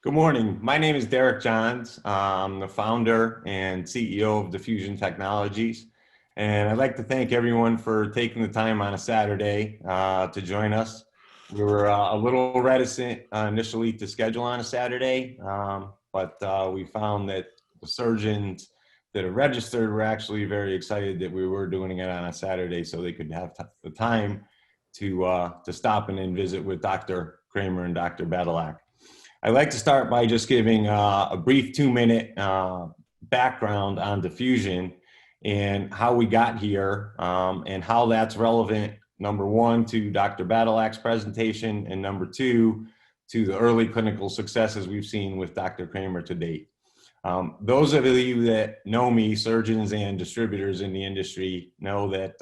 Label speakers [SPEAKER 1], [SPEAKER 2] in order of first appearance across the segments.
[SPEAKER 1] Good morning. My name is Derek Johns. I'm the founder and CEO of DiFusion Technologies. And I'd like to thank everyone for taking the time on a Saturday to join us. We were a little reticent initially to schedule on a Saturday, but we found that the surgeons that are registered were actually very excited that we were doing it on a Saturday so they could have the time to stop and visit with Dr. Kraemer and Dr. Badylak. I'd like to start by just giving a brief 2-minute background on DiFusion and how we got here and how that's relevant, number one, to Dr. Badylak's presentation, and number two, to the early clinical successes we've seen with Dr. Kraemer to date. Those of you that know me, surgeons and distributors in the industry, know that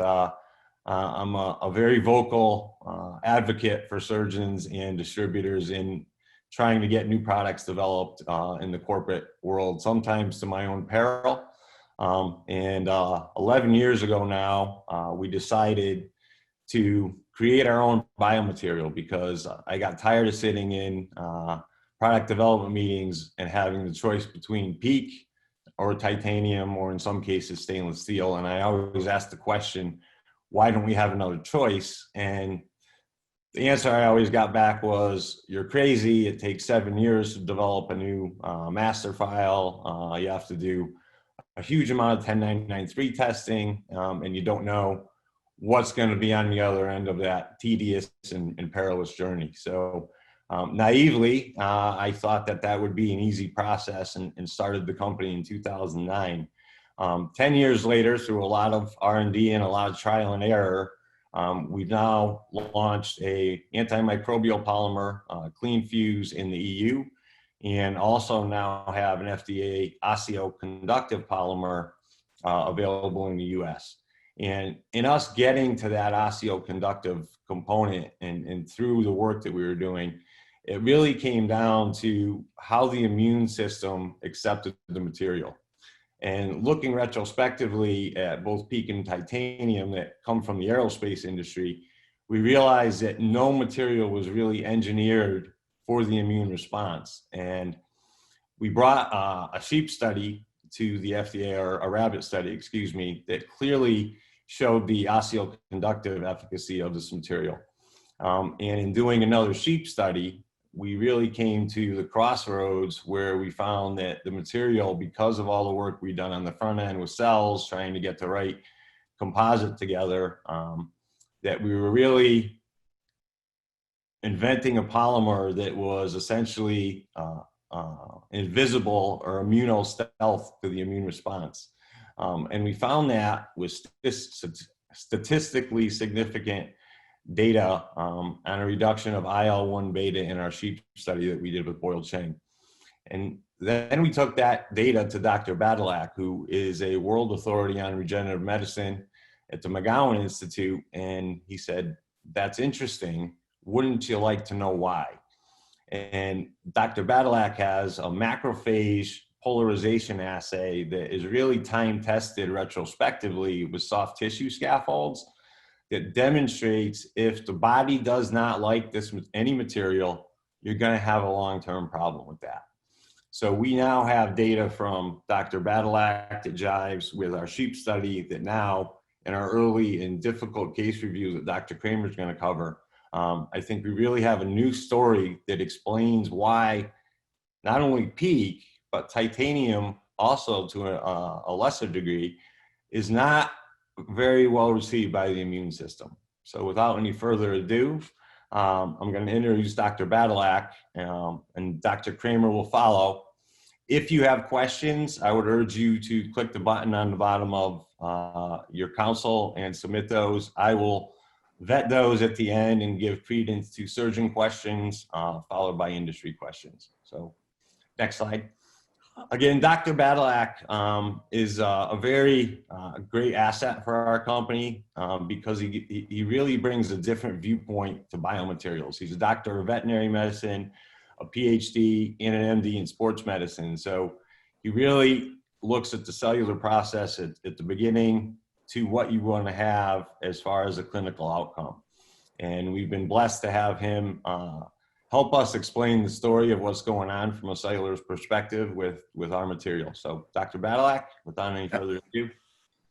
[SPEAKER 1] I'm a very vocal advocate for surgeons and distributors in trying to get new products developed in the corporate world, sometimes to my own peril. 11 years ago now, we decided to create our own biomaterial because I got tired of sitting in product development meetings and having the choice between PEEK or titanium, or in some cases stainless steel. And I always ask the question, why don't we have another choice? And the answer I always got back was, you're crazy. It takes 7 years to develop a new master file. You have to do a huge amount of 10993 testing, and you don't know what's going to be on the other end of that tedious and perilous journey. So naively, I thought that that would be an easy process and started the company in 2009. 10 years later, through a lot of R&D and a lot of trial and error, we've now launched a antimicrobial polymer, clean fuse in the EU, and also now have an FDA osteoconductive polymer available in the US. And in us getting to that osteoconductive component and through the work that we were doing, it really came down to how the immune system accepted the material. And looking retrospectively at both PEEK and titanium that come from the aerospace industry, we realized that no material was really engineered for the immune response. And we brought a sheep study to the FDA, or a rabbit study, excuse me, that clearly showed the osteoconductive efficacy of this material. And in doing another sheep study, we really came to the crossroads where we found that the material, because of all the work we've done on the front end with cells, trying to get the right composite together, that we were really inventing a polymer that was essentially invisible or immunostealth to the immune response. And we found that with statistically significant data on a reduction of IL-1 beta in our sheep study that we did with Boyle Cheng. And then we took that data to Dr. Badylak, who is a world authority on regenerative medicine at the McGowan Institute. And he said, that's interesting. Wouldn't you like to know why? And Dr. Badylak has a macrophage polarization assay that is really time tested retrospectively with soft tissue scaffolds that demonstrates if the body does not like any material, you're going to have a long-term problem with that. So we now have data from Dr. Badylak that jives with our sheep study that now, in our early and difficult case review that Dr. Kraemer is going to cover, I think we really have a new story that explains why not only PEEK, but titanium also to a lesser degree is not very well received by the immune system. So without any further ado, I'm going to introduce Dr. Badylak, and Dr. Kraemer will follow. If you have questions, I would urge you to click the button on the bottom of your console and submit those. I will vet those at the end and give credence to surgeon questions, followed by industry questions. So next slide. Again, Dr. Badylak is a very great asset for our company because he really brings a different viewpoint to biomaterials. He's a doctor of veterinary medicine, a PhD, and an MD in sports medicine. So he really looks at the cellular process at the beginning to what you want to have as far as a clinical outcome. And we've been blessed to have him help us explain the story of what's going on from a cellular perspective with our material. So Dr. Badylak, without any further ado.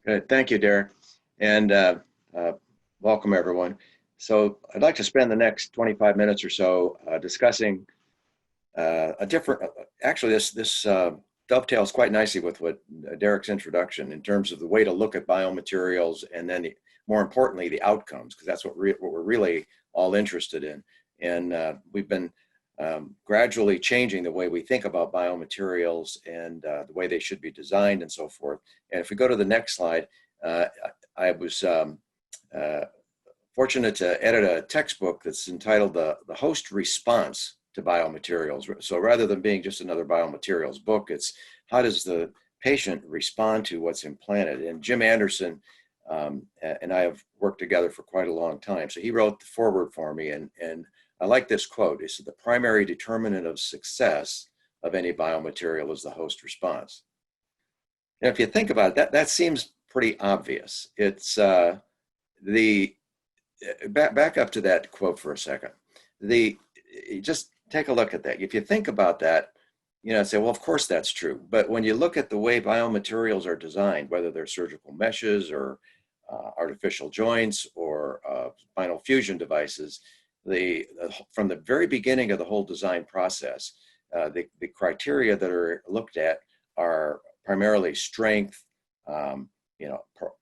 [SPEAKER 2] Good. Thank you, Derek. And welcome, everyone. So I'd like to spend the next 25 minutes or so discussing a different, actually this dovetails quite nicely with what Derek's introduction in terms of the way to look at biomaterials and then more importantly, the outcomes, because that's what we're really all interested in. And we've been gradually changing the way we think about biomaterials and the way they should be designed and so forth. And if we go to the next slide, I was fortunate to edit a textbook that's entitled The Host Response to Biomaterials. So rather than being just another biomaterials book, it's how does the patient respond to what's implanted? And Jim Anderson and I have worked together for quite a long time. So he wrote the foreword for me, and I like this quote. He said, "The primary determinant of success of any biomaterial is the host response." And if you think about it, that seems pretty obvious. It's back up to that quote for a second. Just take a look at that. If you think about that, say, well, of course that's true. But when you look at the way biomaterials are designed, whether they're surgical meshes or artificial joints or spinal fusion devices, from the very beginning of the whole design process, the criteria that are looked at are primarily strength,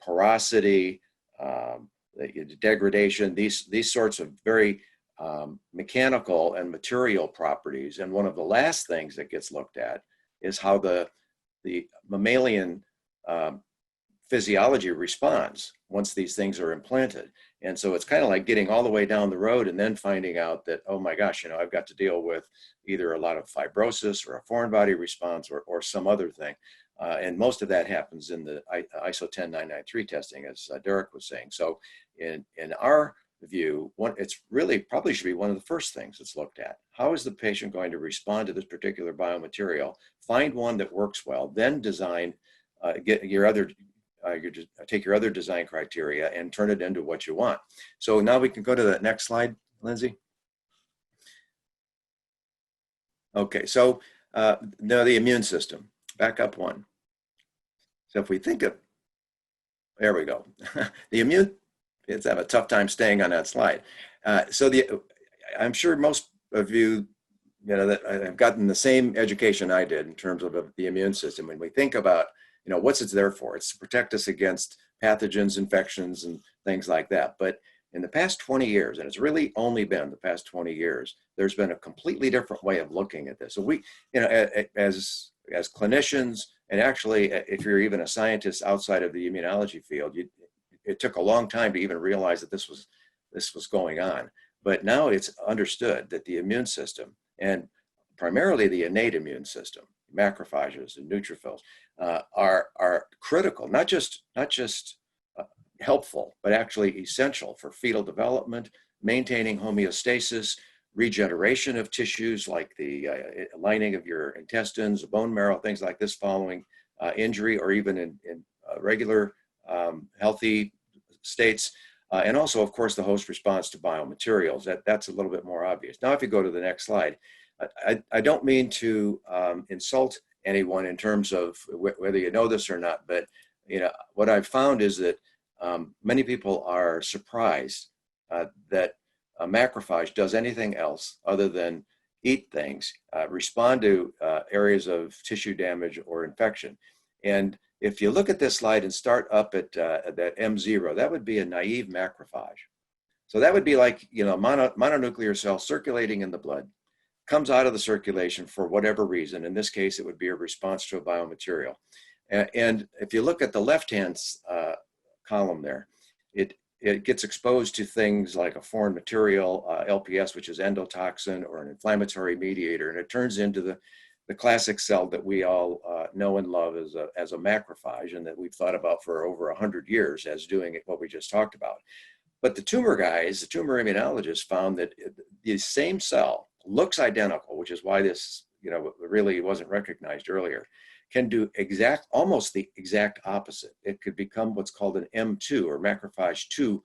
[SPEAKER 2] porosity, degradation, these sorts of very mechanical and material properties. And one of the last things that gets looked at is how the mammalian physiology responds once these things are implanted. And so it's kind of like getting all the way down the road and then finding out that, oh my gosh, I've got to deal with either a lot of fibrosis or a foreign body response or some other thing. And most of that happens in the ISO 10993 testing, as Derek was saying. So in our view, it's really probably should be one of the first things that's looked at. How is the patient going to respond to this particular biomaterial? Find one that works well, then design, take your other design criteria and turn it into what you want. So now we can go to the next slide, Lindsay. Okay, so now the immune system, back up one. So if we think of, there we go. The immune, it's have a tough time staying on that slide. I'm sure most of you, that have gotten the same education I did in terms of the immune system. When we think about, what's it there for? It's to protect us against pathogens, infections, and things like that. But in the past 20 years, and it's really only been the past 20 years, there's been a completely different way of looking at this. So we, as clinicians, and actually, if you're even a scientist outside of the immunology field, it took a long time to even realize that this was going on. But now it's understood that the immune system, and primarily the innate immune system, macrophages and neutrophils, are critical, not just helpful, but actually essential for fetal development, maintaining homeostasis, regeneration of tissues like the lining of your intestines, bone marrow, things like this following injury or even in regular healthy states. And also, of course, the host response to biomaterials. That's a little bit more obvious. Now, if you go to the next slide, I don't mean to insult anyone in terms of whether you know this or not, but what I've found is that many people are surprised that a macrophage does anything else other than eat things, respond to areas of tissue damage or infection. And if you look at this slide and start up at that M0, that would be a naive macrophage. So that would be like, mononuclear cell circulating in the blood, comes out of the circulation for whatever reason. In this case, it would be a response to a biomaterial. And if you look at the left-hand column there, it gets exposed to things like a foreign material, LPS, which is endotoxin, or an inflammatory mediator, and it turns into the classic cell that we all know and love as a macrophage, and that we've thought about for over 100 years as doing what we just talked about. But the tumor guys, the tumor immunologists, found that the same cell looks identical, which is why this really wasn't recognized earlier, can do almost the exact opposite. It could become what's called an M2 or macrophage 2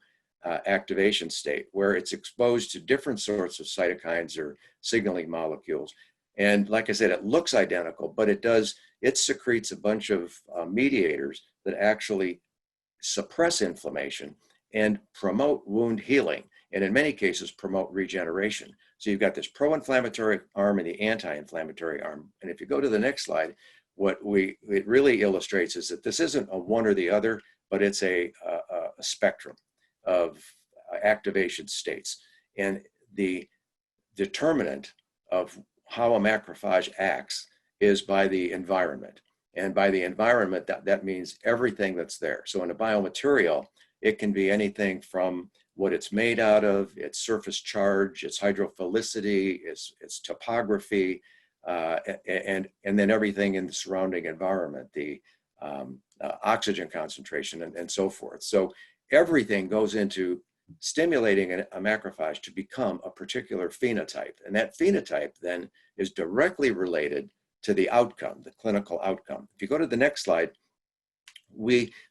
[SPEAKER 2] activation state where it's exposed to different sorts of cytokines or signaling molecules. And like I said, it looks identical, but it secretes a bunch of mediators that actually suppress inflammation and promote wound healing, and in many cases promote regeneration. So you've got this pro-inflammatory arm and the anti-inflammatory arm. And if you go to the next slide, it really illustrates is that this isn't a one or the other, but it's a spectrum of activation states. And the determinant of how a macrophage acts is by the environment. And by the environment, that means everything that's there. So in a biomaterial, it can be anything from what it's made out of, its surface charge, its hydrophilicity, its topography, and then everything in the surrounding environment, the oxygen concentration and so forth. So everything goes into stimulating a macrophage to become a particular phenotype. And that phenotype then is directly related to the outcome, the clinical outcome. If you go to the next slide,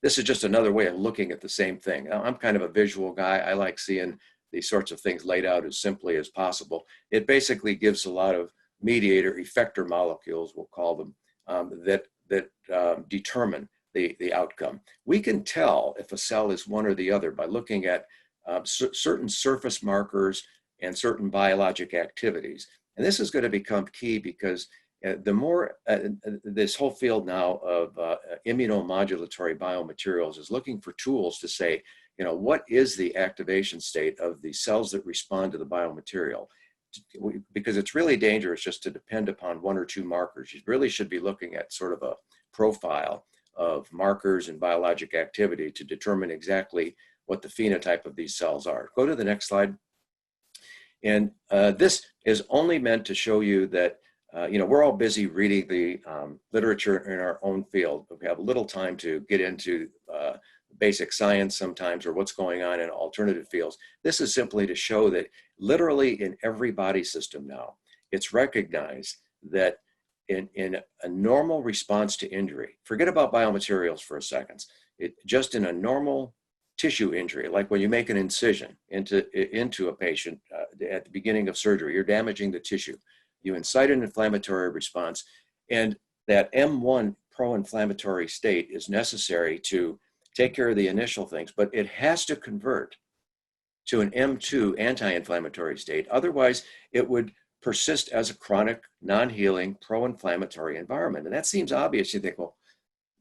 [SPEAKER 2] this is just another way of looking at the same thing. I'm kind of a visual guy. I like seeing these sorts of things laid out as simply as possible. It basically gives a lot of mediator effector molecules, we'll call them, that determine the outcome. We can tell if a cell is one or the other by looking at certain surface markers and certain biologic activities. And this is going to become key because the more this whole field now of immunomodulatory biomaterials is looking for tools to say, what is the activation state of the cells that respond to the biomaterial? Because it's really dangerous just to depend upon one or two markers. You really should be looking at sort of a profile of markers and biologic activity to determine exactly what the phenotype of these cells are. Go to the next slide. And this is only meant to show you that we're all busy reading the literature in our own field. We have little time to get into basic science sometimes or what's going on in alternative fields. This is simply to show that literally in every body system now, it's recognized that in a normal response to injury, forget about biomaterials for a second, just in a normal tissue injury, like when you make an incision into a patient at the beginning of surgery, you're damaging the tissue. You incite an inflammatory response, and that M1 pro-inflammatory state is necessary to take care of the initial things, but it has to convert to an M2 anti-inflammatory state. Otherwise, it would persist as a chronic, non-healing, pro-inflammatory environment. And that seems obvious. You think, well,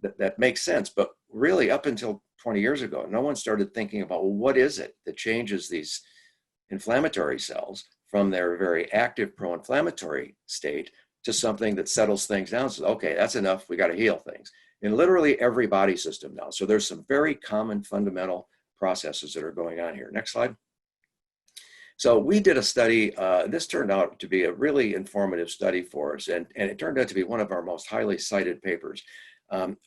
[SPEAKER 2] that makes sense. But really, up until 20 years ago, no one started thinking about, well, what is it that changes these inflammatory cells from their very active pro-inflammatory state to something that settles things down. So, okay, that's enough. We got to heal things in literally every body system now. So there's some very common fundamental processes that are going on here. Next slide. So we did a study. This turned out to be a really informative study for us. And it turned out to be one of our most highly cited papers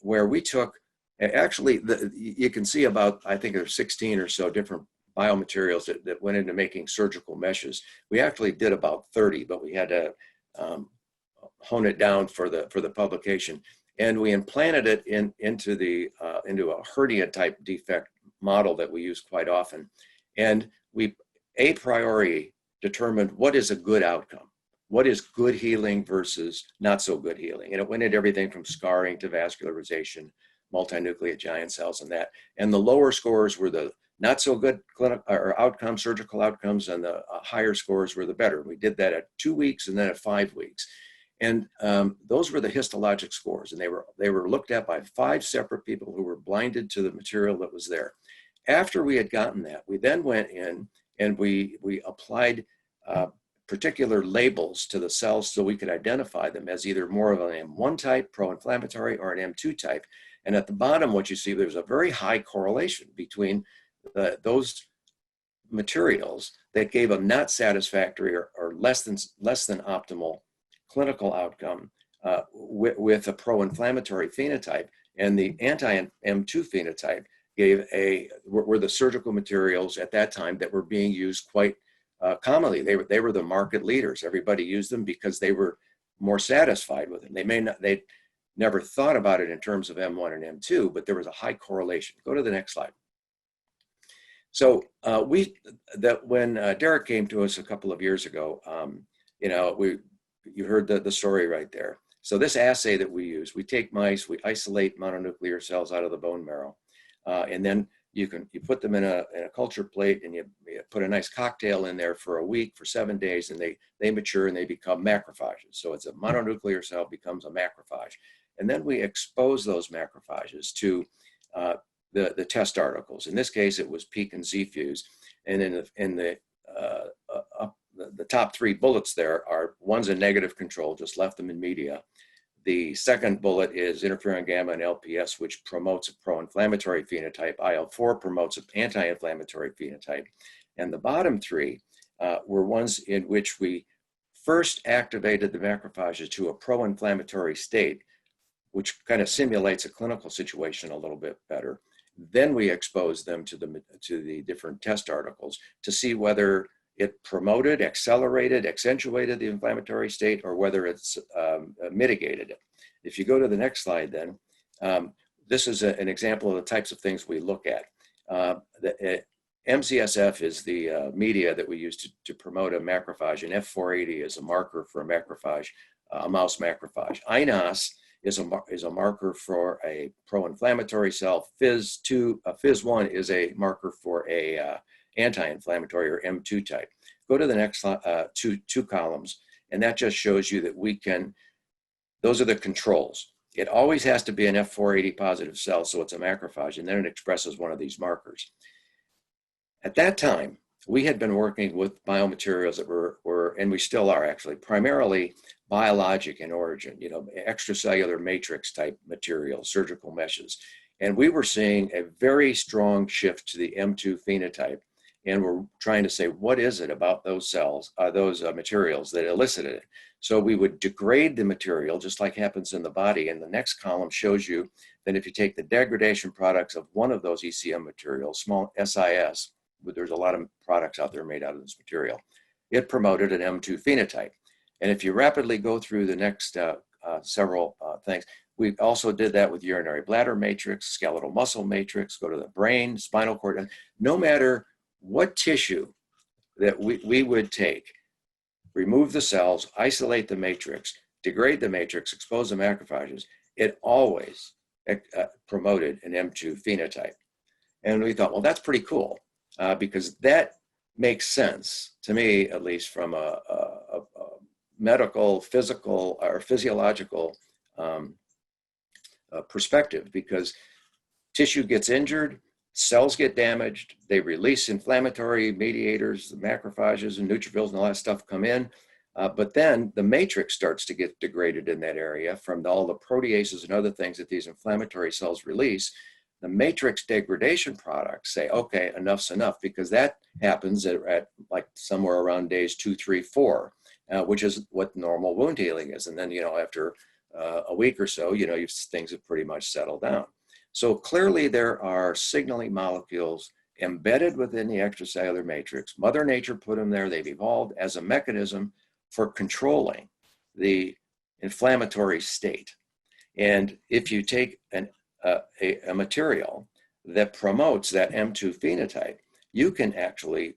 [SPEAKER 2] where we took, actually, you can see about, I think there's 16 or so different biomaterials that went into making surgical meshes. We actually did about 30, but we had to hone it down for the publication. And we implanted it into a hernia type defect model that we use quite often. And we a priori determined what is a good outcome. What is good healing versus not so good healing? And it went into everything from scarring to vascularization, multinucleate giant cells and that. And the lower scores were the not so good clinical or outcomes, surgical outcomes, and the higher scores were the better. We did that at 2 weeks and then at 5 weeks. And those were the histologic scores. And they were looked at by 5 separate people who were blinded to the material that was there. After we had gotten that, we then went in and we applied particular labels to the cells so we could identify them as either more of an M1 type, pro-inflammatory, or an M2 type. And at the bottom, what you see, there's a very high correlation between those materials that gave a not satisfactory or less than optimal clinical outcome with a pro-inflammatory phenotype, and the anti-M2 phenotype were the surgical materials at that time that were being used quite commonly. They were the market leaders. Everybody used them because they were more satisfied with them. They never thought about it in terms of M1 and M2, but there was a high correlation. Go to the next slide. So when Derek came to us a couple of years ago, you heard the story right there. So this assay that we use, we take mice, we isolate mononuclear cells out of the bone marrow, and then you put them in a culture plate, and you put a nice cocktail in there for a week, for 7 days, and they mature and they become macrophages. So it's a mononuclear cell becomes a macrophage, and then we expose those macrophages to the test articles. In this case, it was PEEK and ZFUZE, and in the top 3 bullets there are, one's a negative control, just left them in media. The second bullet is interferon gamma and LPS, which promotes a pro-inflammatory phenotype. IL-4 promotes an anti-inflammatory phenotype. And the bottom 3 were ones in which we first activated the macrophages to a pro-inflammatory state, which kind of simulates a clinical situation a little bit better. Then we exposed them to the different test articles to see whether it promoted, accelerated, accentuated the inflammatory state, or whether it's mitigated it. If you go to the next slide then, this is an example of the types of things we look at. MCSF is the media that we use to promote a macrophage, and F480 is a marker for a macrophage, a mouse macrophage. INOS is a marker for a pro-inflammatory cell. Fizz1 is a marker for a anti-inflammatory or M2 type. Go to the next two columns, and that just shows you that those are the controls. It always has to be an F480 positive cell, so it's a macrophage, and then it expresses one of these markers. At that time, we had been working with biomaterials that were, and we still are actually, primarily biologic in origin, extracellular matrix type materials, surgical meshes. And we were seeing a very strong shift to the M2 phenotype. And we're trying to say, what is it about those cells, those materials that elicited it? So we would degrade the material, just like happens in the body. And the next column shows you that if you take the degradation products of one of those ECM materials, small SIS, but there's a lot of products out there made out of this material, it promoted an M2 phenotype. And if you rapidly go through the next several things, we also did that with urinary bladder matrix, skeletal muscle matrix, go to the brain, spinal cord. No matter what tissue that we would take, remove the cells, isolate the matrix, degrade the matrix, expose the macrophages, it always promoted an M2 phenotype. And we thought, well, that's pretty cool, because that makes sense to me, at least from a medical, physical, or physiological perspective, because tissue gets injured, cells get damaged, they release inflammatory mediators, the macrophages and neutrophils and all that stuff come in, but then the matrix starts to get degraded in that area from all the proteases and other things that these inflammatory cells release. The matrix degradation products say, okay, enough's enough, because that happens at like somewhere around days 2, 3, 4, which is what normal wound healing is. And then, after a week or so, things have pretty much settled down. So clearly there are signaling molecules embedded within the extracellular matrix. Mother Nature put them there. They've evolved as a mechanism for controlling the inflammatory state. And if you take a material that promotes that M2 phenotype, you can actually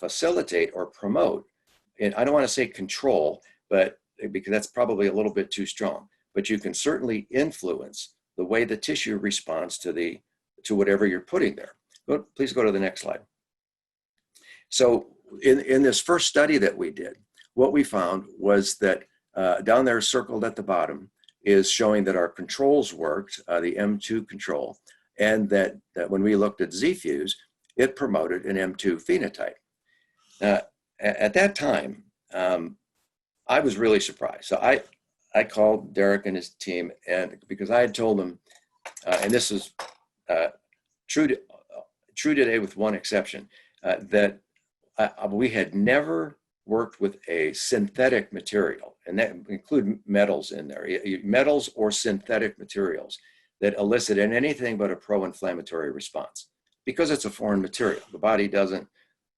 [SPEAKER 2] facilitate or promote, and I don't want to say control, but because that's probably a little bit too strong, but you can certainly influence the way the tissue responds to whatever you're putting there. Please go to the next slide. So in this first study that we did, what we found was that down there circled at the bottom is showing that our controls worked, the M2 control, and that when we looked at ZFUZE, it promoted an M2 phenotype. At that time, I was really surprised. So I called Derek and his team, and because I had told them, and this is true today with one exception, that we had never worked with a synthetic material, and that include metals in there, metals or synthetic materials that elicit anything but a pro-inflammatory response, because it's a foreign material. The body doesn't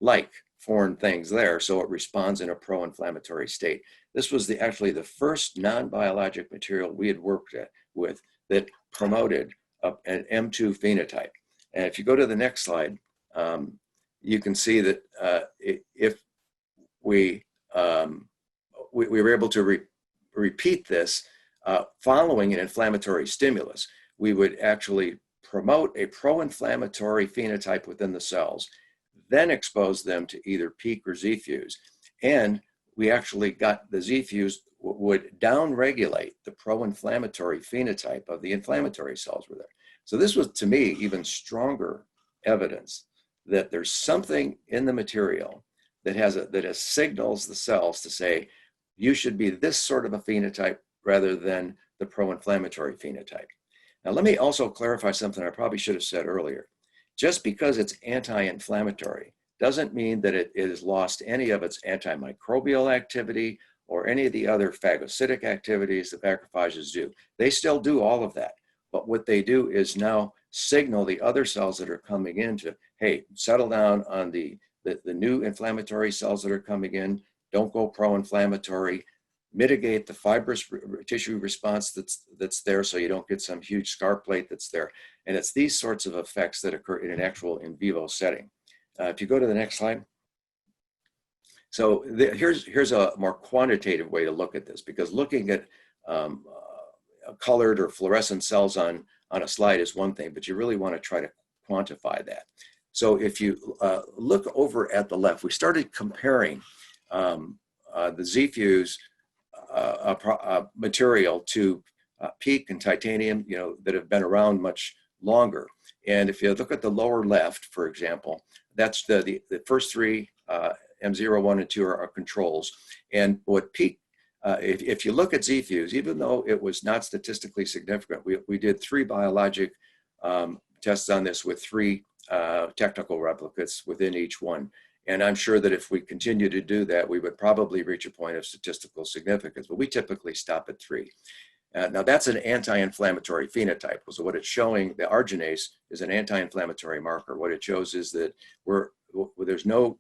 [SPEAKER 2] like foreign things there, so it responds in a pro-inflammatory state. This was actually the first non-biologic material we had worked with that promoted an M2 phenotype. And if you go to the next slide, you can see that if we were able to repeat this following an inflammatory stimulus, we would actually promote a pro-inflammatory phenotype within the cells, then expose them to either PEEK or ZFUZE. And we actually got the ZFUZE would downregulate the pro-inflammatory phenotype of the inflammatory cells were there. So this was, to me, even stronger evidence that there's something in the material that signals the cells to say, you should be this sort of a phenotype rather than the pro-inflammatory phenotype. Now, let me also clarify something I probably should have said earlier. Just because it's anti-inflammatory doesn't mean that it has lost any of its antimicrobial activity or any of the other phagocytic activities that macrophages do. They still do all of that. But what they do is now signal the other cells that are coming in to, hey, settle down on the new inflammatory cells that are coming in. Don't go pro-inflammatory. Mitigate the fibrous tissue response that's there so you don't get some huge scar plate that's there. And it's these sorts of effects that occur in an actual in vivo setting. If you go to the next slide. So here's a more quantitative way to look at this, because looking at colored or fluorescent cells on a slide is one thing, but you really want to try to quantify that. So if you look over at the left, we started comparing the ZFUZE material to PEEK and titanium, that have been around much longer. And if you look at the lower left, for example, that's the first three, M0, 1, and 2 are controls. And what PEEK, if you look at ZFUZE, even though it was not statistically significant, we did 3 biologic tests on this with 3 technical replicates within each one. And I'm sure that if we continue to do that, we would probably reach a point of statistical significance, but we typically stop at 3. Now that's an anti-inflammatory phenotype. So what it's showing, the arginase is an anti-inflammatory marker. What it shows is that there's no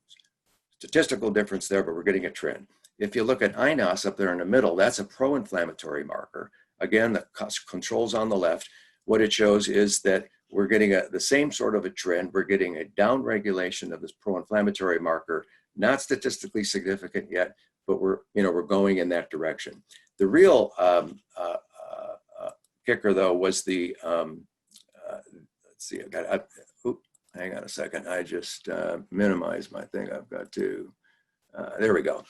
[SPEAKER 2] statistical difference there, but we're getting a trend. If you look at INOS up there in the middle, that's a pro-inflammatory marker. Again, the controls on the left. What it shows is that we're getting the same sort of a trend. We're getting a downregulation of this pro-inflammatory marker, not statistically significant yet, but we're going in that direction. The real kicker, though, was the let's see. Hang on a second. I just minimized my thing. I've got to. There we go.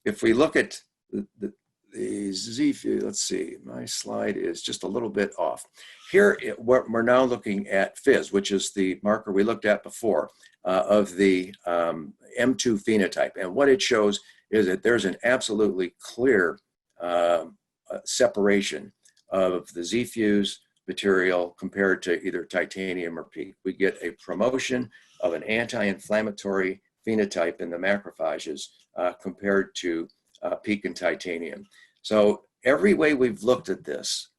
[SPEAKER 2] If we look at the ZFUZE, let's see, my slide is just a little bit off. Here, we're now looking at Fizz, which is the marker we looked at before of the M2 phenotype. And what it shows is that there's an absolutely clear separation of the ZFUZE material compared to either titanium or PEEK. We get a promotion of an anti-inflammatory phenotype in the macrophages compared to PEEK and titanium. So every way we've looked at this,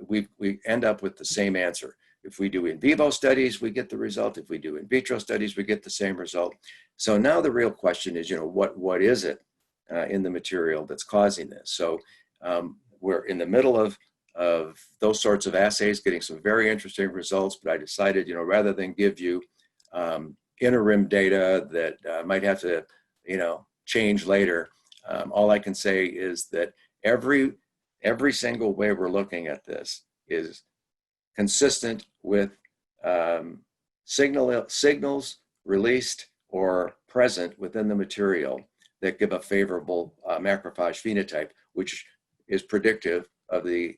[SPEAKER 2] we end up with the same answer. If we do in vivo studies, we get the result. If we do in vitro studies, we get the same result. So now the real question is, what is it in the material that's causing this? So we're in the middle of those sorts of assays, getting some very interesting results. But I decided, rather than give you interim data that might have to, change later, all I can say is that every single way we're looking at this is consistent with signals released or present within the material that give a favorable macrophage phenotype, which is predictive of the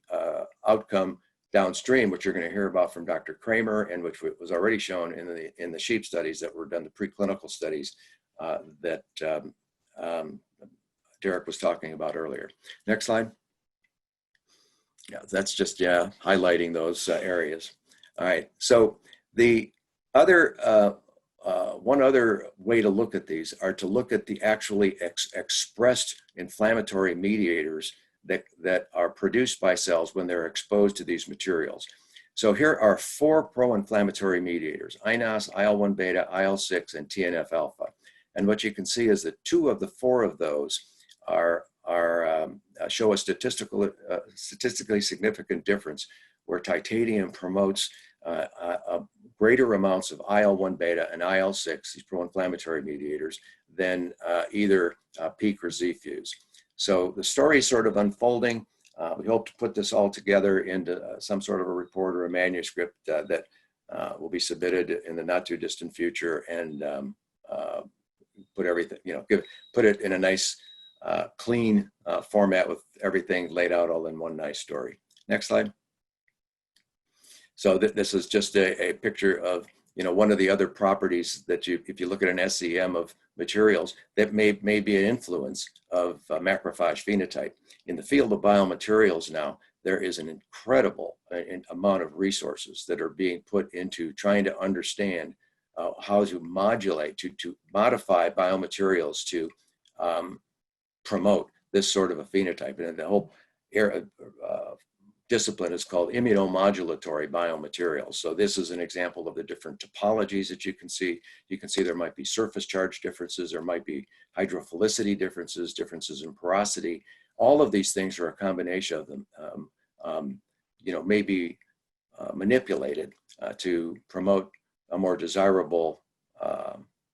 [SPEAKER 2] outcome downstream, which you're going to hear about from Dr. Kraemer, and which was already shown in the sheep studies that were done, the preclinical studies that Derek was talking about earlier. Next slide. Yeah, that's just highlighting those areas. All right. So the other one other way to look at these are to look at the actually expressed inflammatory mediators that are produced by cells when they're exposed to these materials. So here are 4 pro-inflammatory mediators: INOS, IL-1 beta, IL-6, and TNF alpha. And what you can see is that 2 of the 4 of those show a statistically significant difference, where titanium promotes greater amounts of IL-1 beta and IL-6, these pro-inflammatory mediators, than either PEEK or ZFUZE. So the story is sort of unfolding. We hope to put this all together into some sort of a report or a manuscript that will be submitted in the not too distant future, and put everything, put it in a nice, clean format with everything laid out all in one nice story. Next slide. So this is just a picture of, one of the other properties that if you look at an SEM of materials, that may be an influence of macrophage phenotype. In the field of biomaterials now, there is an incredible amount of resources that are being put into trying to understand how to modulate, to modify biomaterials to promote this sort of a phenotype. And the whole discipline is called immunomodulatory biomaterials. So this is an example of the different topologies that you can see. You can see there might be surface charge differences, there might be hydrophilicity differences, differences in porosity. All of these things are a combination of them, may be manipulated to promote a more desirable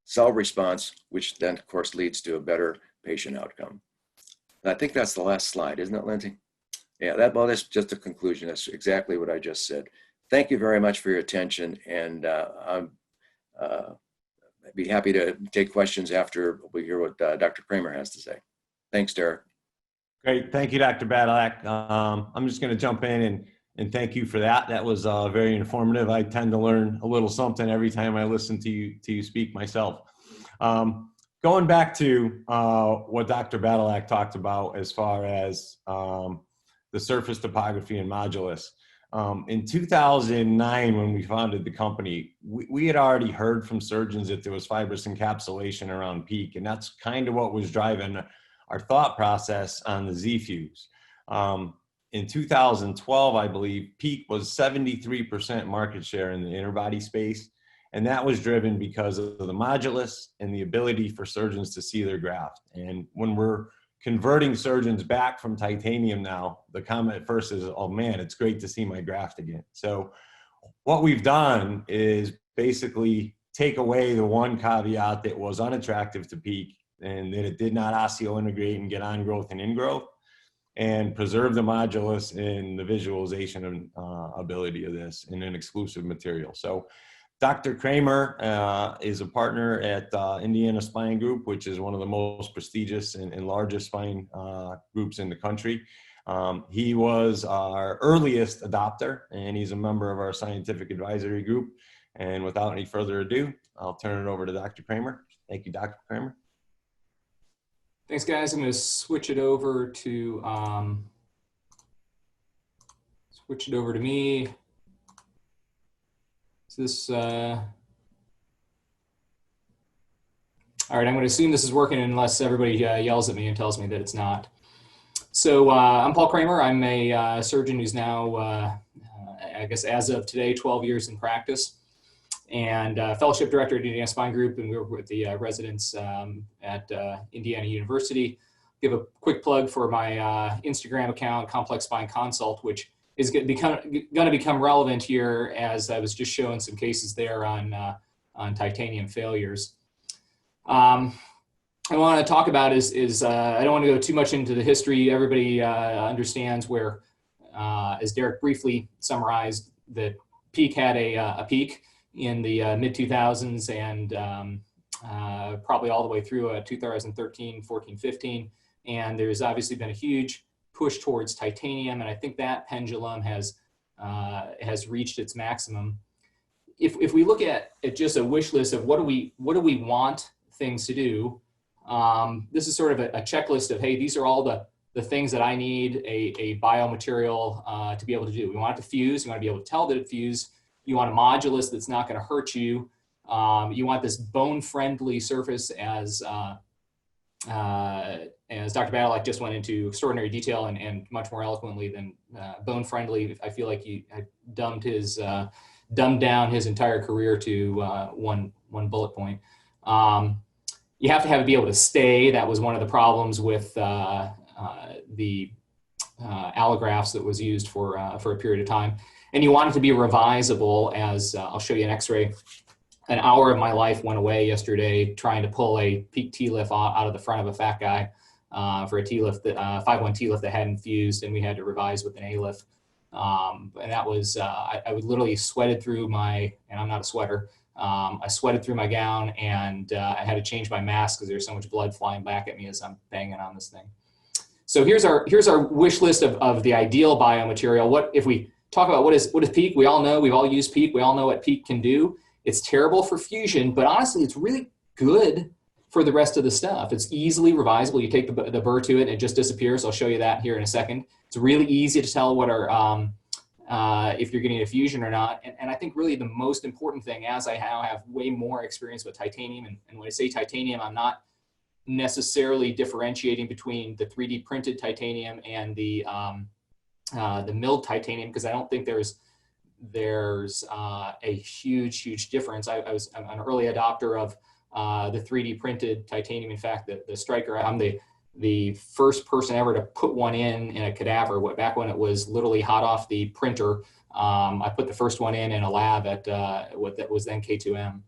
[SPEAKER 2] cell response, which then of course leads to a better patient outcome. And I think that's the last slide, isn't it, Lindsay? Yeah, that's just a conclusion. That's exactly what I just said. Thank you very much for your attention, and I'd be happy to take questions after we hear what Dr. Kraemer has to say. Thanks, Derek.
[SPEAKER 1] Great, thank you, Dr. Badylak. I'm just going to jump in and thank you for that. That was very informative. I tend to learn a little something every time I listen to you speak myself. Going back to what Dr. Badylak talked about as far as the surface topography and modulus. In 2009, when we founded the company, we had already heard from surgeons that there was fibrous encapsulation around PEEK, and that's kind of what was driving our thought process on the ZFUZE. In 2012, I believe, PEEK was 73% market share in the interbody space, and that was driven because of the modulus and the ability for surgeons to see their graft. And when we're converting surgeons back from titanium now, the comment at first is, oh man, it's great to see my graft again. So what we've done is basically take away the one caveat that was unattractive to PEEK, and that it did not osteointegrate and get on growth and ingrowth, and preserve the modulus and the visualization ability of this in an exclusive material. So Dr. Kraemer is a partner at Indiana Spine Group, which is one of the most prestigious and largest spine groups in the country. He was our earliest adopter, and he's a member of our scientific advisory group. And without any further ado, I'll turn it over to Dr. Kraemer. Thank you, Dr. Kraemer.
[SPEAKER 3] Thanks, guys. I'm going to switch it over to me. This, all right, I'm going to assume this is working unless everybody yells at me and tells me that it's not. So I'm Paul Kraemer. I'm a surgeon who's now, I guess as of today, 12 years in practice, and fellowship director at Indiana Spine Group, and we work with the residents at Indiana University. Give a quick plug for my Instagram account, Complex Spine Consult, which is going to become relevant here, as I was just showing some cases there on titanium failures. I want to talk about is I don't want to go too much into the history. Everybody understands where, as Derek briefly summarized, that PEEK had a peak in the mid 2000s and probably all the way through 2013, 14, 15. And there's obviously been a huge push towards titanium, and I think that pendulum has reached its maximum. If we look at just a wish list of what do we want things to do, this is sort of a checklist of, hey, these are all the things that I need a biomaterial to be able to do. We want it to fuse. You want to be able to tell that it fused. You want a modulus that's not going to hurt you. You want this bone-friendly surface, as Dr. Badylak just went into extraordinary detail and much more eloquently than bone-friendly. I feel like he had dumbed down his entire career to one bullet point. You have to be able to stay. That was one of the problems with the allografts that was used for a period of time. and you want it to be revisable, as I'll show you an x-ray. An hour of my life went away yesterday trying to pull a PEEK T-lift out of the front of a fat guy for a T-lift, 5-1 T-lift that hadn't fused, and we had to revise with an A-lift. And that was, I would literally sweated through my, and I'm not a sweater, I sweated through my gown, and I had to change my mask because there's so much blood flying back at me as I'm banging on this thing. So here's our wish list of the ideal biomaterial. What if we talk about what is PEEK? We all know, we've all used PEEK. We all know what PEEK can do. It's terrible for fusion, but honestly, it's really good for the rest of the stuff. It's easily revisable. You take the burr to it, and it just disappears. I'll show you that here in a second. It's really easy to tell what if you're getting a fusion or not. And I think really the most important thing, as I now have way more experience with titanium, and when I say titanium, I'm not necessarily differentiating between the 3D printed titanium and the milled titanium, because I don't think there's a huge difference. I'm an early adopter of the 3D printed titanium. In fact, the Striker, I'm the first person ever to put one in a cadaver. Back when it was literally hot off the printer, I put the first one in a lab at what that was then K2M.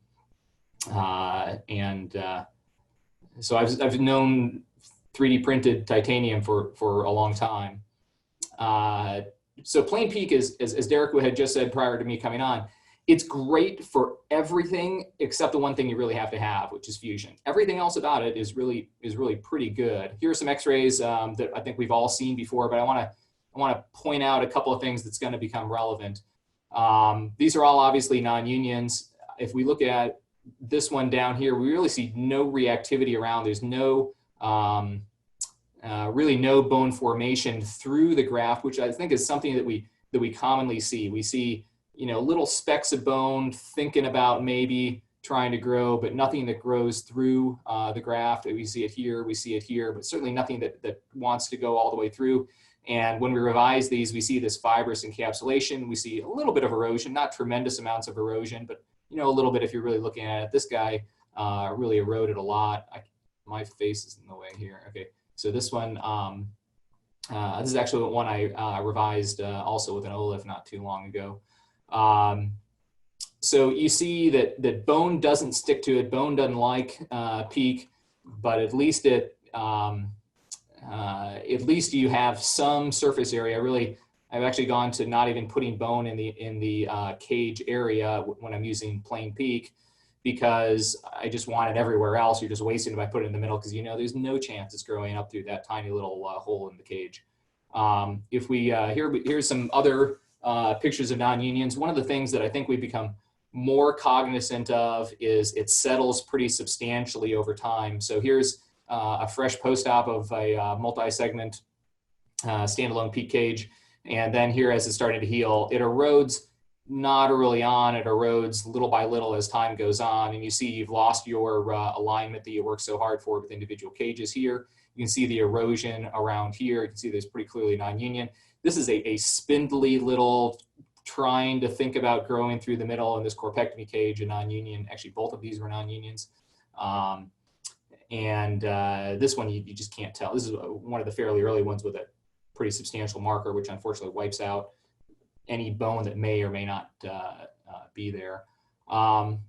[SPEAKER 3] So I've known 3D printed titanium for a long time. So plain PEEK is, as Derek had just said prior to me coming on, it's great for everything except the one thing you really have to have, which is fusion. Everything else about it is really pretty good. Here are some X-rays that I think we've all seen before, but I want to point out a couple of things that's going to become relevant. These are all obviously non-unions. If we look at this one down here, we really see no reactivity around. There's no really no bone formation through the graft, which I think is something that we commonly see. We see, you know, little specks of bone thinking about maybe trying to grow, but nothing that grows through the graft. We see it here, but certainly nothing that wants to go all the way through. And when we revise these, we see this fibrous encapsulation. We see a little bit of erosion, not tremendous amounts of erosion, but you know, a little bit if you're really looking at it. This guy really eroded a lot. My face is in the way here. Okay. So this one, this is actually one I revised also with an OLIF not too long ago. So you see that bone doesn't stick to it. Bone doesn't like PEEK, but at least you have some surface area. Really, I've actually gone to not even putting bone in the cage area when I'm using plain PEEK, because I just want it everywhere else. You're just wasting it by putting it in the middle, because you know there's no chance it's growing up through that tiny little hole in the cage. If we here's some other pictures of non-unions. One of the things that I think we've become more cognizant of is it settles pretty substantially over time. So here's a fresh post-op of a multi-segment standalone PEEK cage. And then here, as it's starting to heal, it erodes not early on. It erodes little by little as time goes on. And you see you've lost your alignment that you worked so hard for with individual cages here. You can see the erosion around here. You can see there's pretty clearly non-union. This is a spindly little trying to think about growing through the middle in this corpectomy cage, a non-union. Actually, both of these were non-unions. This one, you just can't tell. This is one of the fairly early ones with a pretty substantial marker, which unfortunately wipes out any bone that may or may not be there. And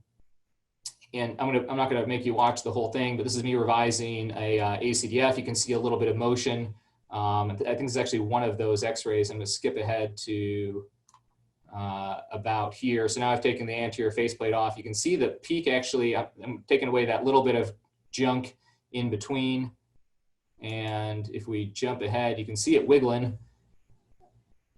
[SPEAKER 3] I'm not gonna make you watch the whole thing, but this is me revising a ACDF. You can see a little bit of motion. I think it's actually one of those X-rays. I'm gonna skip ahead to about here. So now I've taken the anterior faceplate off. You can see the PEEK actually, I'm taking away that little bit of junk in between. And if we jump ahead, you can see it wiggling.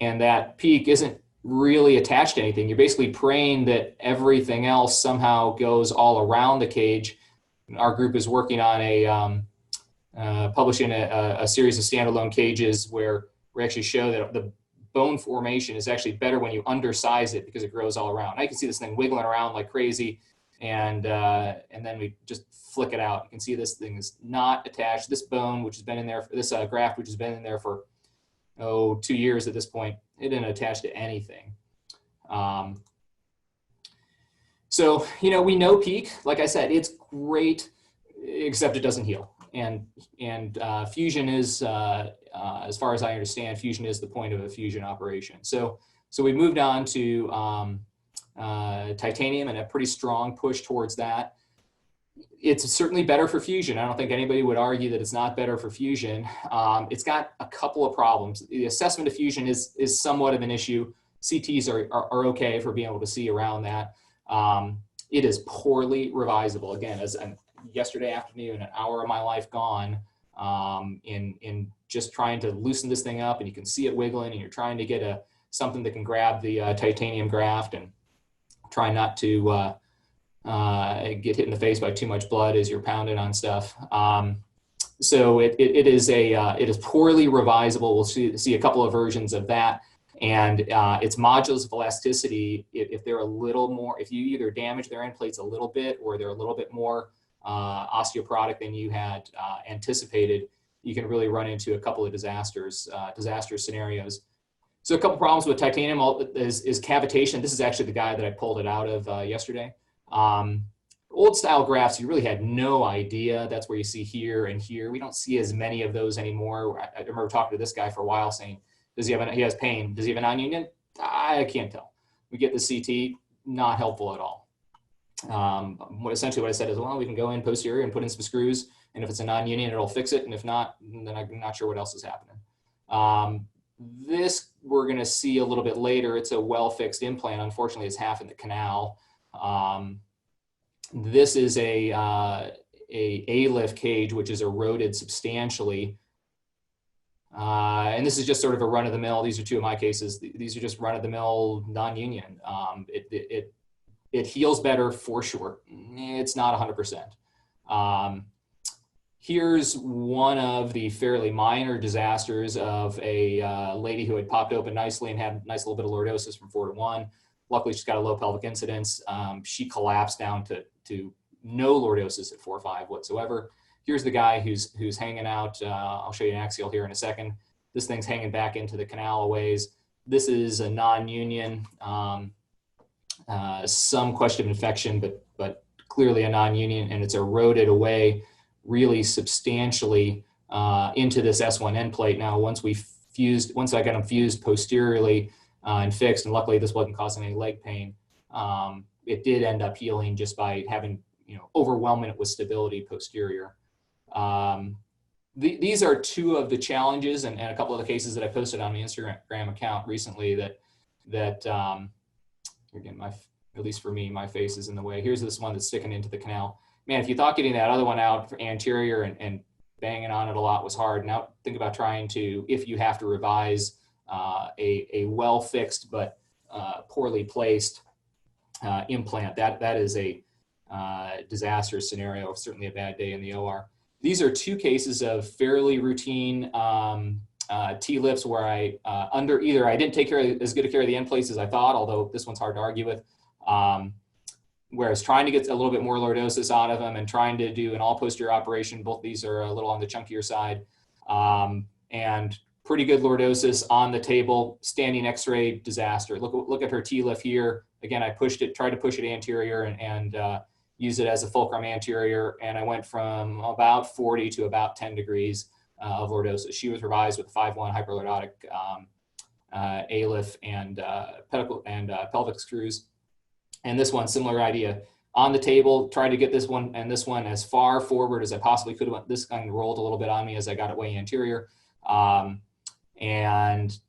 [SPEAKER 3] And that PEEK isn't really attached to anything. You're basically praying that everything else somehow goes all around the cage. Our group is working on publishing a series of standalone cages where we actually show that the bone formation is actually better when you undersize it, because it grows all around. Now you can see this thing wiggling around like crazy, and then we just flick it out. You can see this thing is not attached. This bone, which has been in there, this graft, which has been in there for 2 years at this point, it didn't attach to anything. So, you know, we know PEEK, like I said, it's great, except it doesn't heal. And fusion is, as far as I understand, fusion is the point of a fusion operation. So So we moved on to titanium and a pretty strong push towards that. It's certainly better for fusion. I don't think anybody would argue that it's not better for fusion. It's got a couple of problems. The assessment of fusion is somewhat of an issue. CTs are okay for being able to see around that. It is poorly revisable. Again, as yesterday afternoon, an hour of my life gone in just trying to loosen this thing up, and you can see it wiggling, and you're trying to get something that can grab the titanium graft and try not to get hit in the face by too much blood as you're pounding on stuff. So it is poorly revisable. We'll see a couple of versions of that. And its modulus of elasticity, if they're a little more, if you either damage their end plates a little bit or they're a little bit more osteoporotic than you had anticipated, you can really run into a couple of disaster scenarios. So a couple problems with titanium is cavitation. This is actually the guy that I pulled it out of yesterday. Old style grafts, you really had no idea. That's where you see here and here. We don't see as many of those anymore. I remember talking to this guy for a while saying, he has pain. Does he have a non-union? I can't tell. We get the CT, not helpful at all. Essentially what I said is, well, we can go in posterior and put in some screws, and if it's a non-union, it'll fix it, and if not, then I'm not sure what else is happening. This we're going to see a little bit later. It's a well-fixed implant. Unfortunately, it's half in the canal. This is a A-lift cage, which is eroded substantially. And this is just sort of a run-of-the-mill. These are two of my cases. These are just run-of-the-mill non-union. It heals better for sure. It's not 100%. Here's one of the fairly minor disasters of a lady who had popped open nicely and had a nice little bit of lordosis from 4 to 1. Luckily, she's got a low pelvic incidence. She collapsed down to no lordosis at 4 or 5 whatsoever. Here's the guy who's hanging out. I'll show you an axial here in a second. This thing's hanging back into the canal a ways. This is a non-union, some question of infection, but clearly a non-union, and it's eroded away really substantially into this S1 end plate. Now, once I got them fused posteriorly and fixed, and luckily this wasn't causing any leg pain, it did end up healing just by having, overwhelming it with stability posterior. These are two of the challenges and a couple of the cases that I posted on my Instagram account recently that again, at least for me, my face is in the way. Here's this one that's sticking into the canal. Man, if you thought getting that other one out for anterior and banging on it a lot was hard, now think about trying to, if you have to revise a well-fixed but poorly placed implant, that is a disaster scenario, certainly a bad day in the OR. These are two cases of fairly routine T-lifts where either I didn't take as good a care of the end plates as I thought, although this one's hard to argue with, whereas trying to get a little bit more lordosis out of them and trying to do an all posterior operation, both these are a little on the chunkier side, and pretty good lordosis on the table, standing x-ray, disaster. Look at her T-lift here. Again, I tried to push it anterior and use it as a fulcrum anterior, and I went from about 40 to about 10 degrees of lordosis. She was revised with 5-1 hyperlordotic A-lift and pedicle and pelvic screws. And this one, similar idea. On the table, tried to get this one and this one as far forward as I possibly could have. This kind of rolled a little bit on me as I got it way anterior. And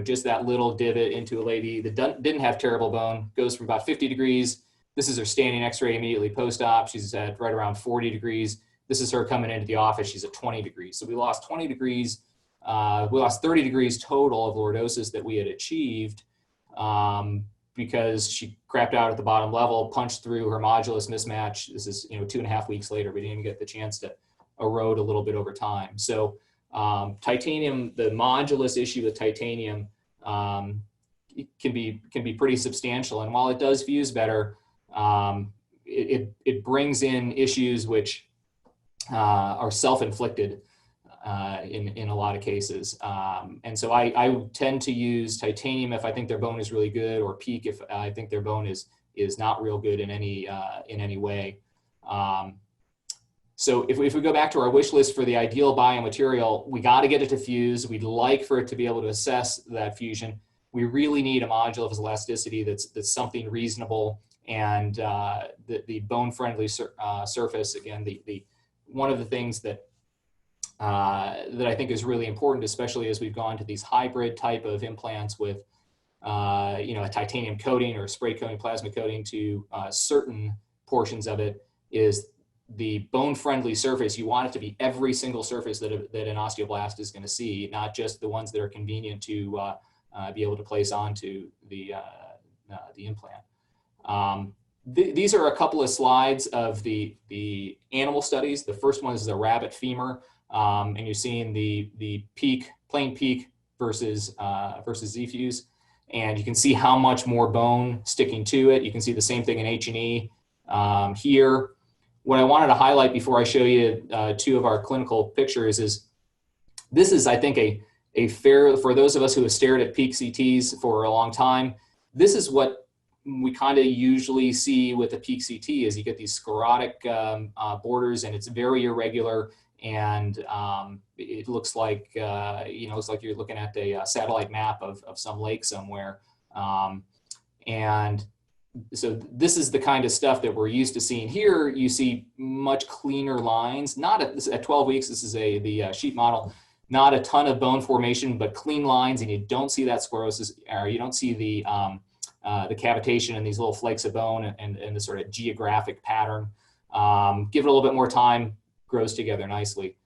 [SPEAKER 3] just that little divot into a lady that didn't have terrible bone, goes from about 50 degrees. This is her standing x-ray immediately post-op. She's at right around 40 degrees. This is her coming into the office. She's at 20 degrees. So we lost 20 degrees. We lost 30 degrees total of lordosis that we had achieved because she crapped out at the bottom level, punched through her modulus mismatch. This is 2.5 weeks later. We didn't even get the chance to erode a little bit over time. So titanium, the modulus issue with titanium can be pretty substantial. And while it does fuse better, it brings in issues which are self-inflicted in a lot of cases. And so I tend to use titanium if I think their bone is really good, or PEEK if I think their bone is not real good in any way. So if we go back to our wish list for the ideal biomaterial, we got to get it to fuse. We'd like for it to be able to assess that fusion. we really need a module of elasticity that's something reasonable, and the bone-friendly surface. Again, one of the things that I think is really important, especially as we've gone to these hybrid type of implants with a titanium coating or spray coating, plasma coating to certain portions of it, is the bone-friendly surface. You want it to be every single surface that an osteoblast is going to see, not just the ones that are convenient to be able to place onto the implant. These are a couple of slides of the animal studies. The first one is the rabbit femur, and you're seeing the PEEK, plain PEEK versus ZFUZE, and you can see how much more bone sticking to it. You can see the same thing in H&E here. What I wanted to highlight before I show you two of our clinical pictures is this is, I think, a fair, for those of us who have stared at PEEK CTs for a long time, this is what we kind of usually see with the PEEK CT is you get these sclerotic borders, and it's very irregular, and it looks like, it's like you're looking at a satellite map of some lake somewhere. And so this is the kind of stuff that we're used to seeing. Here you see much cleaner lines, not at 12 weeks, this is the sheet model, not a ton of bone formation, but clean lines, and you don't see that sclerosis, or you don't see the cavitation and these little flakes of bone and the sort of geographic pattern. Give it a little bit more time, grows together nicely.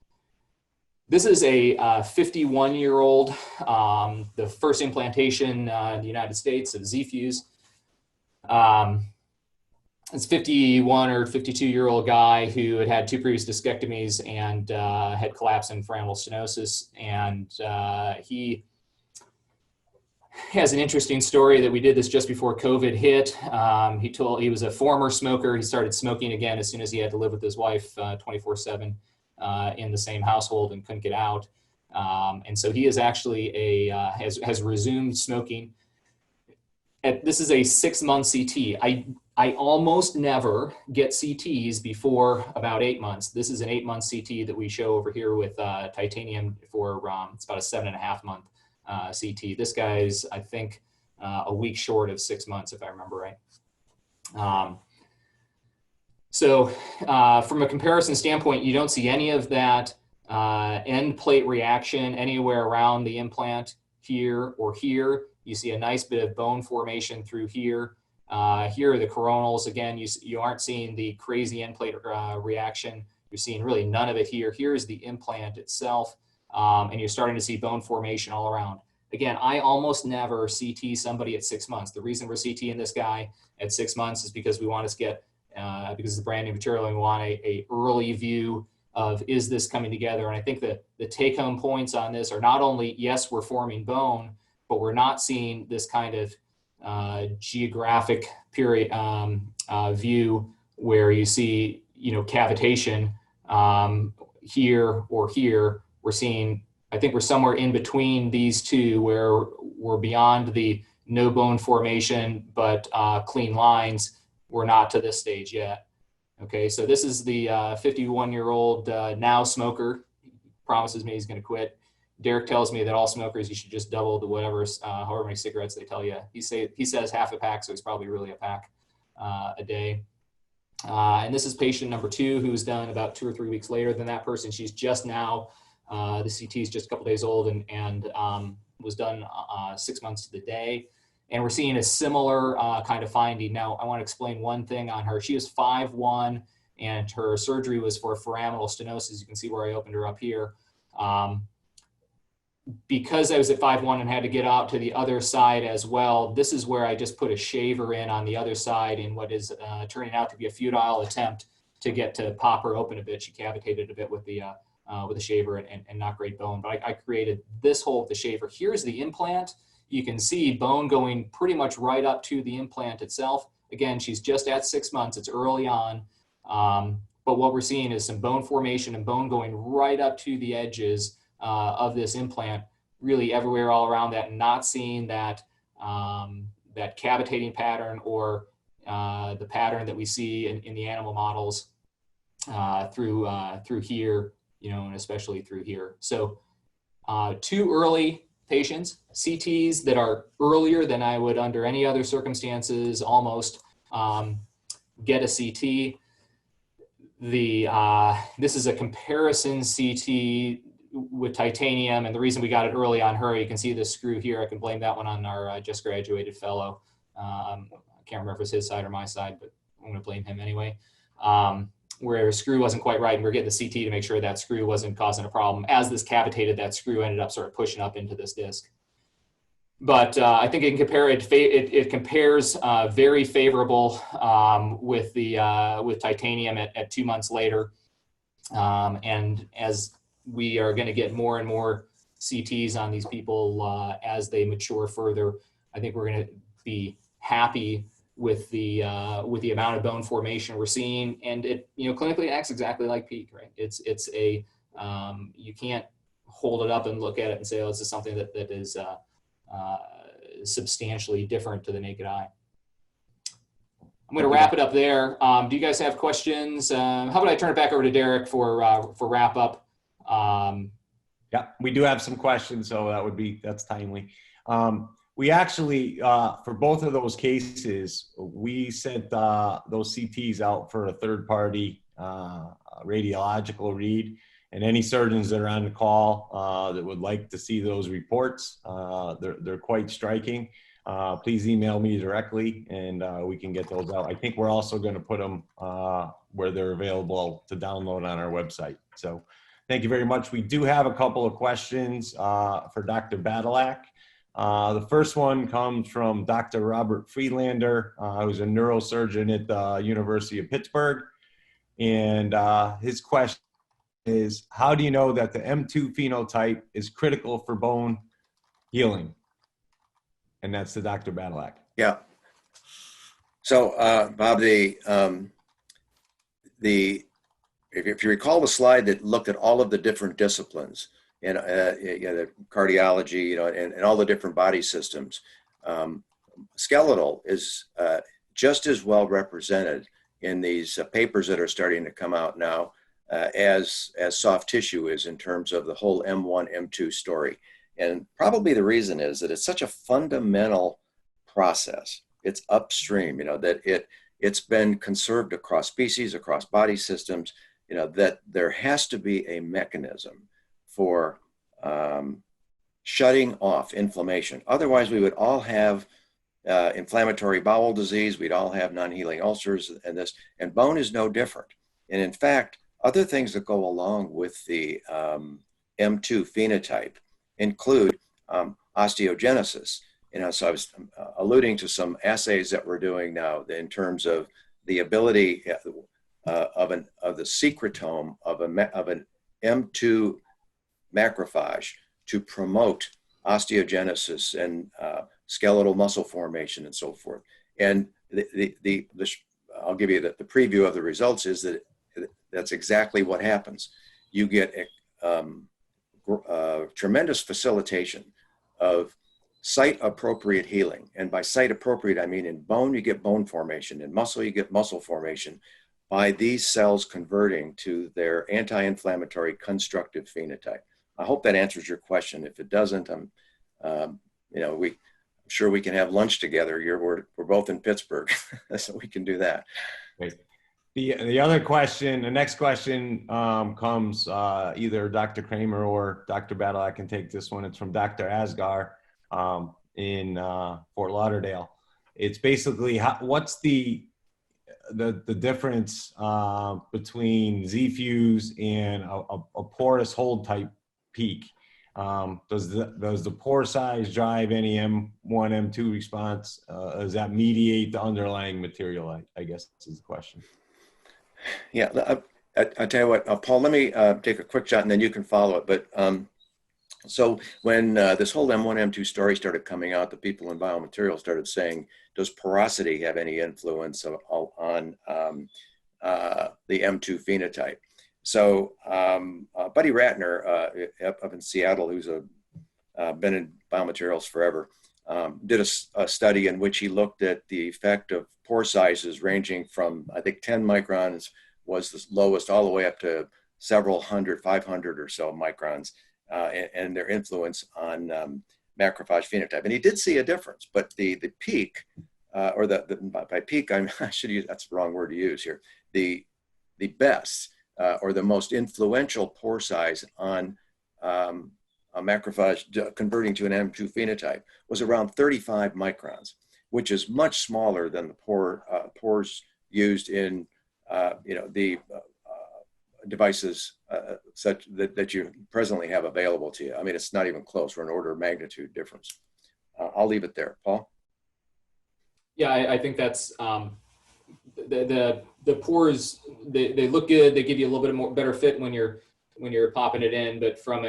[SPEAKER 3] This is a 51-year-old, the first implantation in the United States of ZFUZE. It's 51 or 52-year-old guy who had two previous discectomies and had collapse and foraminal stenosis. And he has an interesting story that we did this just before COVID hit. He was a former smoker. He started smoking again as soon as he had to live with his wife 24/7 in the same household and couldn't get out. And so he is actually has resumed smoking. This is a 6-month CT. I almost never get CTs before about 8 months. This is an 8-month CT that we show over here with titanium for, it's about a 7.5-month CT. This guy's, I think, a week short of 6 months, if I remember right. So from a comparison standpoint, you don't see any of that end plate reaction anywhere around the implant here or here. You see a nice bit of bone formation through here. Here are the coronals. Again, you aren't seeing the crazy end plate reaction. You're seeing really none of it here. Here's the implant itself, and you're starting to see bone formation all around. Again, I almost never CT somebody at 6 months. The reason we're CTing this guy at 6 months is because we want to get, because it's a brand new material, and we want a early view of, is this coming together? And I think that the take-home points on this are not only, yes, we're forming bone, but we're not seeing this kind of geographic period view where you see, cavitation here or here. We're seeing, I think we're somewhere in between these two, where we're beyond the no bone formation but clean lines. We're not to this stage yet. Okay, so this is the 51-year-old now smoker. He promises me he's going to quit. Derek tells me that all smokers, you should just double the whatever, however many cigarettes they tell you. He says half a pack, so it's probably really a pack a day. And this is patient number 2, who's done about 2 or 3 weeks later than that person. She's just now, the CT is just a couple days old, and was done 6 months to the day. And we're seeing a similar kind of finding. Now, I want to explain one thing on her. She was 5'1", and her surgery was for foraminal stenosis. You can see where I opened her up here. Because I was at 5'1" and had to get out to the other side as well, this is where I just put a shaver in on the other side in what is turning out to be a futile attempt to get to pop her open a bit. She cavitated a bit with the shaver and not great bone. But I created this hole with the shaver. Here's the implant. You can see bone going pretty much right up to the implant itself. Again, she's just at 6 months. It's early on. But what we're seeing is some bone formation and bone going right up to the edges of this implant, really everywhere all around that, and not seeing that that cavitating pattern or the pattern that we see in the animal models through here, and especially through here. So too early patients, CTs that are earlier than I would under any other circumstances almost get a CT. This is a comparison CT with titanium, and the reason we got it early on her, you can see this screw here. I can blame that one on our just graduated fellow. I can't remember if it's his side or my side, but I'm going to blame him anyway. Where a screw wasn't quite right, and we're getting the CT to make sure that screw wasn't causing a problem. As this cavitated, that screw ended up sort of pushing up into this disc. But I think it compares very favorable with titanium at 2 months later. And as we are going to get more and more CTs on these people as they mature further, I think we're going to be happy with the amount of bone formation we're seeing, and it clinically acts exactly like PEEK, right? It's a you can't hold it up and look at it and say, oh, this is something that is substantially different to the naked eye. I'm going to wrap it up there. Do you guys have questions? How about I turn it back over to Derek for wrap up?
[SPEAKER 1] Yeah, we do have some questions, so that's timely. We actually, for both of those cases, we sent those CTs out for a third-party radiological read. And any surgeons that are on the call that would like to see those reports, they're quite striking. Please email me directly, and we can get those out. I think we're also going to put them where they're available to download on our website. So thank you very much. We do have a couple of questions for Dr. Badylak. The first one comes from Dr. Robert Friedlander, who's a neurosurgeon at the University of Pittsburgh. And his question is, how do you know that the M2 phenotype is critical for bone healing? And that's to Dr. Badylak.
[SPEAKER 2] Yeah. So, Bob, if you recall the slide that looked at all of the different disciplines, and the cardiology, and all the different body systems, skeletal is just as well represented in these papers that are starting to come out now as soft tissue is in terms of the whole M1, M2 story. And probably the reason is that it's such a fundamental process. It's upstream, that it's been conserved across species, across body systems, that there has to be a mechanism for shutting off inflammation. Otherwise, we would all have inflammatory bowel disease. We'd all have non-healing ulcers and bone is no different. And in fact, other things that go along with the M2 phenotype include osteogenesis. So I was alluding to some assays that we're doing now in terms of the ability of the secretome of an M2 macrophage to promote osteogenesis and skeletal muscle formation and so forth. And I'll give you the preview of the results is that that's exactly what happens. You get tremendous facilitation of site-appropriate healing. And by site-appropriate, I mean in bone, you get bone formation. In muscle, you get muscle formation by these cells converting to their anti-inflammatory constructive phenotype. I hope that answers your question. If it doesn't, I'm sure we can have lunch together. We're both in Pittsburgh, so we can do that.
[SPEAKER 1] Great. The other question, the next question comes either Dr. Kraemer or Dr. Badylak can take this one. It's from Dr. Asgar in Fort Lauderdale. It's basically what's the difference between ZFUZE and a porous hold type PEEK? Does the pore size drive any M1, M2 response? Does that mediate the underlying material? I guess is the question.
[SPEAKER 2] Yeah, I tell you what, Paul, let me take a quick shot and then you can follow it. But so when this whole M1, M2 story started coming out, the people in biomaterials started saying, does porosity have any influence on the M2 phenotype? So Buddy Ratner up in Seattle, who's been in biomaterials forever, did a study in which he looked at the effect of pore sizes ranging from, I think 10 microns was the lowest, all the way up to several hundred, 500 or so microns, and their influence on macrophage phenotype. And he did see a difference, but the PEEK, or by PEEK, I should use, that's the wrong word to use here, the best or the most influential pore size on a macrophage converting to an M2 phenotype was around 35 microns, which is much smaller than the pores used in the devices such that you presently have available to you. I mean, it's not even close. We're an order of magnitude difference. I'll leave it there. Paul?
[SPEAKER 3] Yeah, I think that's the pores. They look good. They give you a little bit more better fit when you're popping it in, but from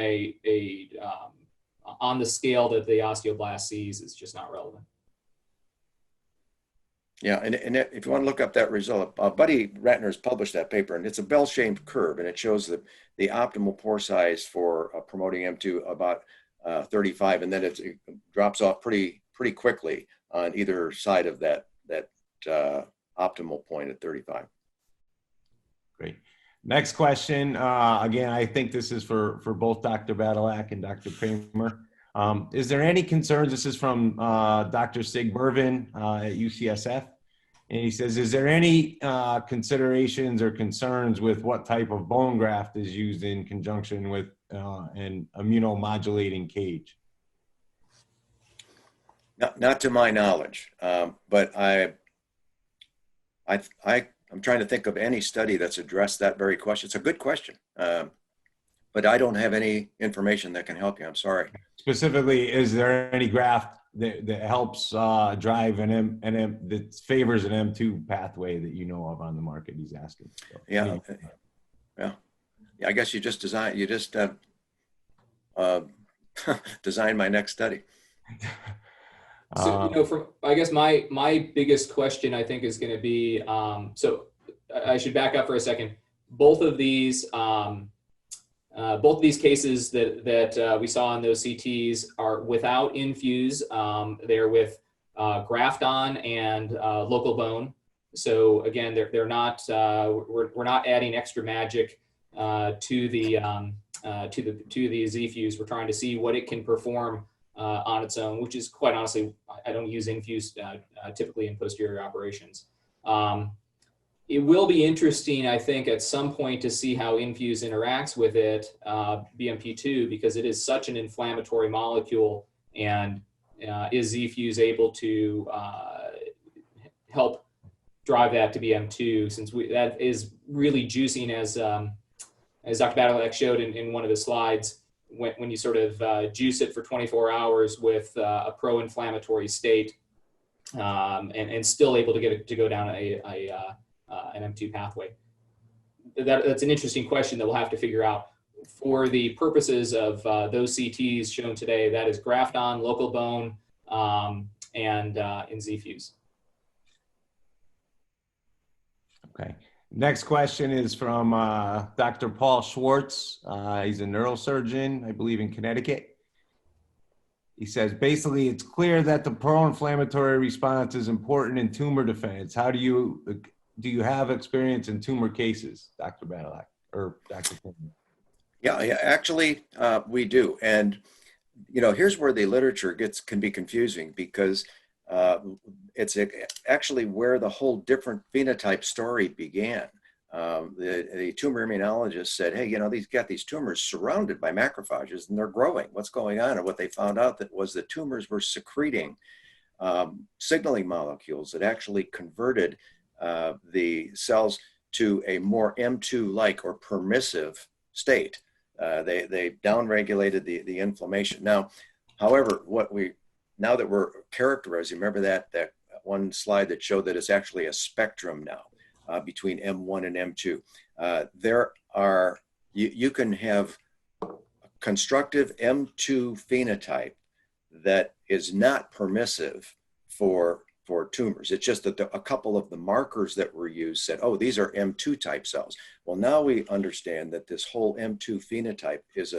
[SPEAKER 3] on the scale that the osteoblast sees, it's just not relevant.
[SPEAKER 2] Yeah, and if you want to look up that result, Buddy Ratner's published that paper, and it's a bell-shaped curve, and it shows the optimal pore size for promoting M2 about 35, and then it drops off pretty quickly on either side of that optimal point at 35.
[SPEAKER 1] Great. Next question. Again, I think this is for both Dr. Badylak and Dr. Kraemer. Is there any concerns? This is from Dr. Sig Bervin at UCSF. And he says, is there any considerations or concerns with what type of bone graft is used in conjunction with an immunomodulating cage?
[SPEAKER 2] Not to my knowledge, but I'm trying to think of any study that's addressed that very question. It's a good question, but I don't have any information that can help you. I'm sorry.
[SPEAKER 1] Specifically, is there any graft that helps drive that favors an M2 pathway that you know of on the market? He's asking. So,
[SPEAKER 2] yeah. I guess you just design my next study.
[SPEAKER 3] So, I guess my biggest question, I think, is going to be, so I should back up for a second. Both of these cases that we saw in those CTs are without infuse. They're with graft on and local bone. So again, they're not. We're not adding extra magic to the ZFUZE. We're trying to see what it can perform on its own, which is quite honestly, I don't use infuse typically in posterior operations. It will be interesting, I think, at some point to see how infuse interacts with it, BMP2, because it is such an inflammatory molecule, and is ZFUZE able to help drive that to BM2, since that is really juicing, as Dr. Badylak showed in one of the slides, when you sort of juice it for 24 hours with a pro-inflammatory state, and still able to get it to go down an M2 pathway. That's an interesting question that we'll have to figure out. For the purposes of those CTs shown today, that is graft on, local bone, and in ZFUZE.
[SPEAKER 1] Okay. Next question is from Dr. Paul Schwartz. He's a neurosurgeon, I believe, in Connecticut. He says, basically, it's clear that the pro-inflammatory response is important in tumor defense. How do you have experience in tumor cases, Dr. Badylak or Dr. Kraemer?
[SPEAKER 2] Yeah, actually, we do. And, here's where the literature can be confusing, because it's actually where the whole different phenotype story began. The tumor immunologist said, hey, got these tumors surrounded by macrophages and they're growing. What's going on? And what they found out was the tumors were secreting signaling molecules that actually converted the cells to a more M2-like or permissive state. They downregulated the inflammation. Now, however, now that we're characterizing, remember that one slide that showed that it's actually a spectrum now between M1 and M2. You can have a constructive M2 phenotype that is not permissive for tumors. It's just that a couple of the markers that were used said, oh, these are M2 type cells. Well, now we understand that this whole M2 phenotype is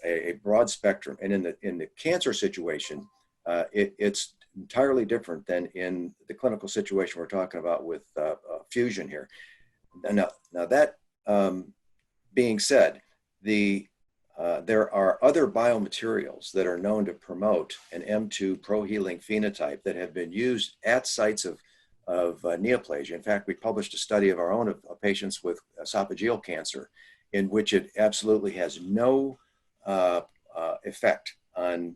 [SPEAKER 2] a broad spectrum. And in the cancer situation, it's entirely different than in the clinical situation we're talking about with fusion here. Now that being said, the there are other biomaterials that are known to promote an M2 pro-healing phenotype that have been used at sites of neoplasia. In fact, we published a study of our own of patients with esophageal cancer in which it absolutely has no effect on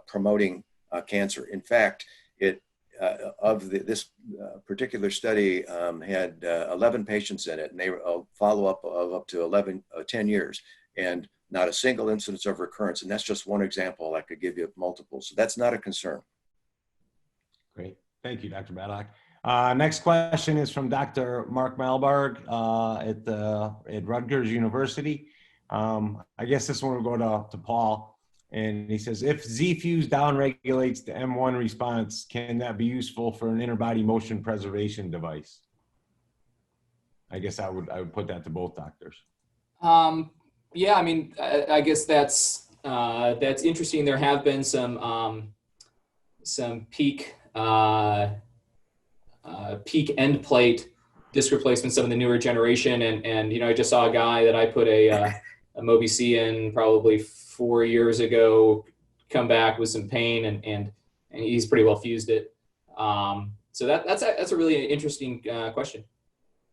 [SPEAKER 2] promoting cancer. In fact, this particular study had 11 patients in it, and they were a follow-up of up to 10 years, and not a single incidence of recurrence. And that's just one example. I could give you multiple. So that's not a concern.
[SPEAKER 1] Great. Thank you, Dr. Badylak. Next question is from Dr. Mark Malberg at Rutgers University. I guess this one will go to Paul. And he says, if ZFUZE downregulates the M1 response, can that be useful for an interbody motion preservation device? I guess I would put that to both doctors.
[SPEAKER 3] Yeah, I mean, I guess that's interesting. There have been some PEEK end plate disc replacement, some of the newer generation, and you know, I just saw a guy that I put a Mobi-C in probably 4 years ago come back with some pain, and he's pretty well fused it. So that's a really interesting question.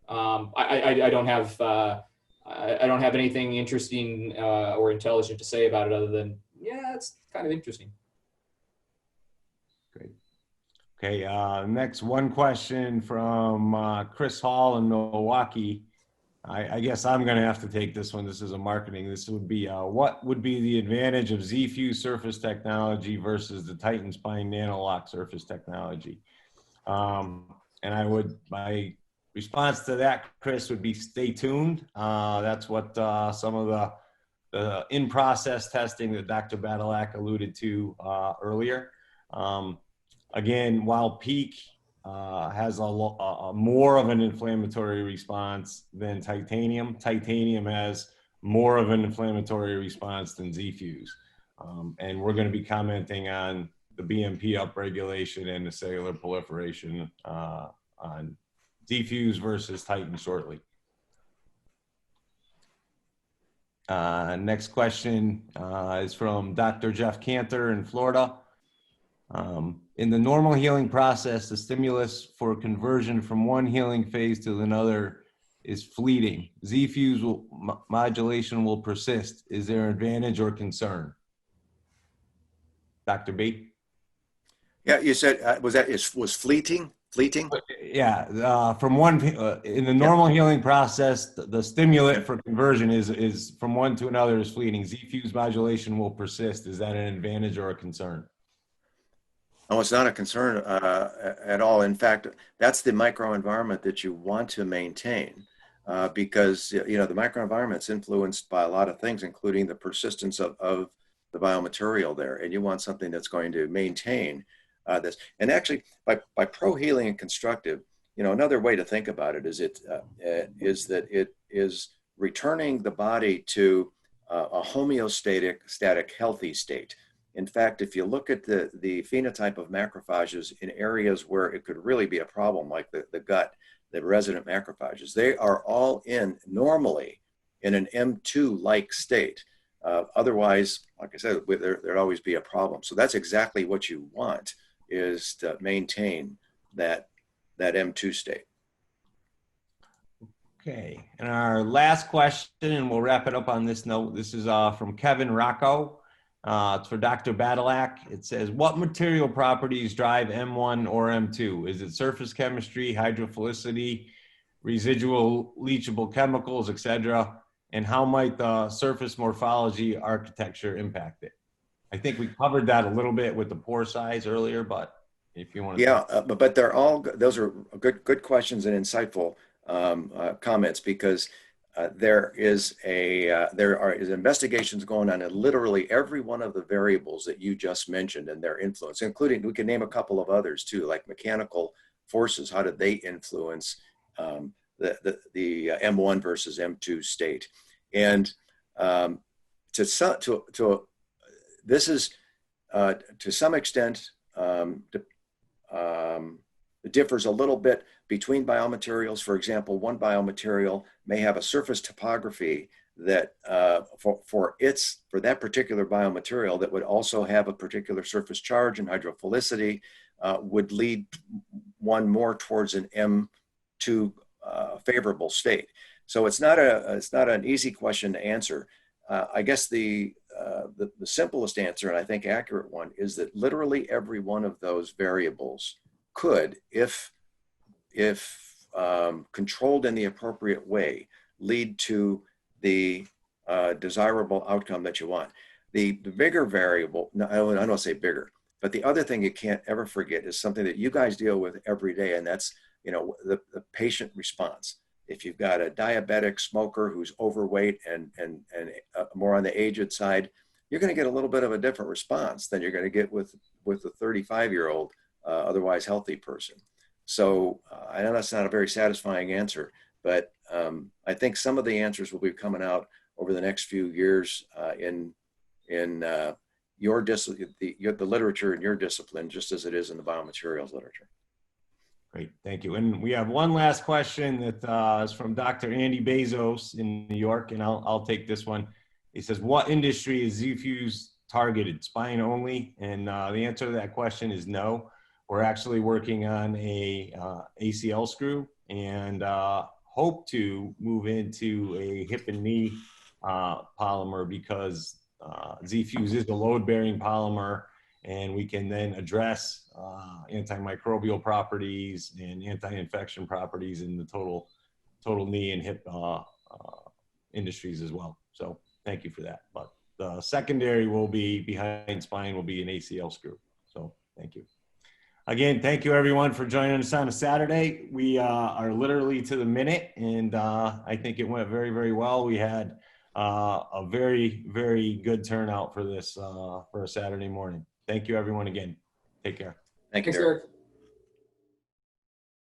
[SPEAKER 3] I don't have anything interesting or intelligent to say about it other than, yeah, it's kind of interesting.
[SPEAKER 1] Great. Okay, next one question from Chris Hall in Milwaukee. I guess I'm going to have to take this one. This is a marketing. This would be, what would be the advantage of ZFUZE surface technology versus the Titan Spine NanoLock surface technology? And my response to that, Chris, would be stay tuned. That's what some of the in-process testing that Dr. Badylak alluded to earlier. Again, while PEEK has a more of an inflammatory response than titanium, titanium has more of an inflammatory response than ZFUZE. And we're going to be commenting on the BMP upregulation and the cellular proliferation on DiFusion versus Titan shortly. Next question is from Dr. Jeff Cantor in Florida. In the normal healing process, the stimulus for conversion from one healing phase to another is fleeting. ZFUZE modulation will persist. Is there an advantage or concern? Dr. B?
[SPEAKER 2] Yeah, you said, was fleeting? Fleeting?
[SPEAKER 1] Yeah, from one, in the normal healing process, the stimulant for conversion is from one to another is fleeting. ZFUZE modulation will persist. Is that an advantage or a concern?
[SPEAKER 2] Oh, it's not a concern at all. In fact, that's the microenvironment that you want to maintain because, you know, the microenvironment is influenced by a lot of things, including the persistence of the biomaterial there. And you want something that's going to maintain this. And actually, by pro-healing and constructive, you know, another way to think about it is that it is returning the body to a homeostatic, healthy state. In fact, if you look at the phenotype of macrophages in areas where it could really be a problem, like the gut, the resident macrophages, they are all normally in an M2-like state. Otherwise, like I said, there'd always be a problem. So that's exactly what you want, is to maintain that M2 state.
[SPEAKER 1] Okay, and our last question, and we'll wrap it up on this note. This is from Kevin Rocco. It's for Dr. Badylak. It says, what material properties drive M1 or M2? Is it surface chemistry, hydrophilicity, residual leachable chemicals, etc.? And how might the surface morphology architecture impact it? I think we covered that a little bit with the pore size earlier, but if you want to.
[SPEAKER 2] Yeah, but those are good questions and insightful comments, because there are investigations going on in literally every one of the variables that you just mentioned and their influence, including, we can name a couple of others too, like mechanical forces. How did they influence the M1 versus M2 state? And this is to some extent it differs a little bit between biomaterials. For example, one biomaterial may have a surface topography that for that particular biomaterial that would also have a particular surface charge and hydrophilicity would lead one more towards an M2 favorable state. So it's not an easy question to answer. I guess the simplest answer, and I think accurate one, is that literally every one of those variables could, if controlled in the appropriate way, lead to the desirable outcome that you want. The bigger variable, no, I don't want to say bigger, but the other thing you can't ever forget is something that you guys deal with every day, and that's, you know, the patient response. If you've got a diabetic smoker who's overweight and more on the aged side, you're going to get a little bit of a different response than you're going to get with a 35-year-old otherwise healthy person. So I know that's not a very satisfying answer, but I think some of the answers will be coming out over the next few years in your discipline, the literature in your discipline, just as it is in the biomaterials literature.
[SPEAKER 1] Great, thank you. And we have one last question that is from Dr. Andy Bezos in New York, and I'll take this one. He says, what industry is ZFUZE targeted, spine only? And the answer to that question is no. We're actually working on a ACL screw and hope to move into a hip and knee polymer, because ZFUZE is a load-bearing polymer, and we can then address antimicrobial properties and anti-infection properties in the total knee and hip industries as well. So thank you for that. But the secondary will be behind spine, will be an ACL screw. So thank you. Again, thank you everyone for joining us on a Saturday. We are literally to the minute, and I think it went very, very well. We had a very, very good turnout for this, for a Saturday morning. Thank you everyone again. Take care.
[SPEAKER 2] Thank you,
[SPEAKER 3] Thanks,
[SPEAKER 2] Derek.
[SPEAKER 3] Derek.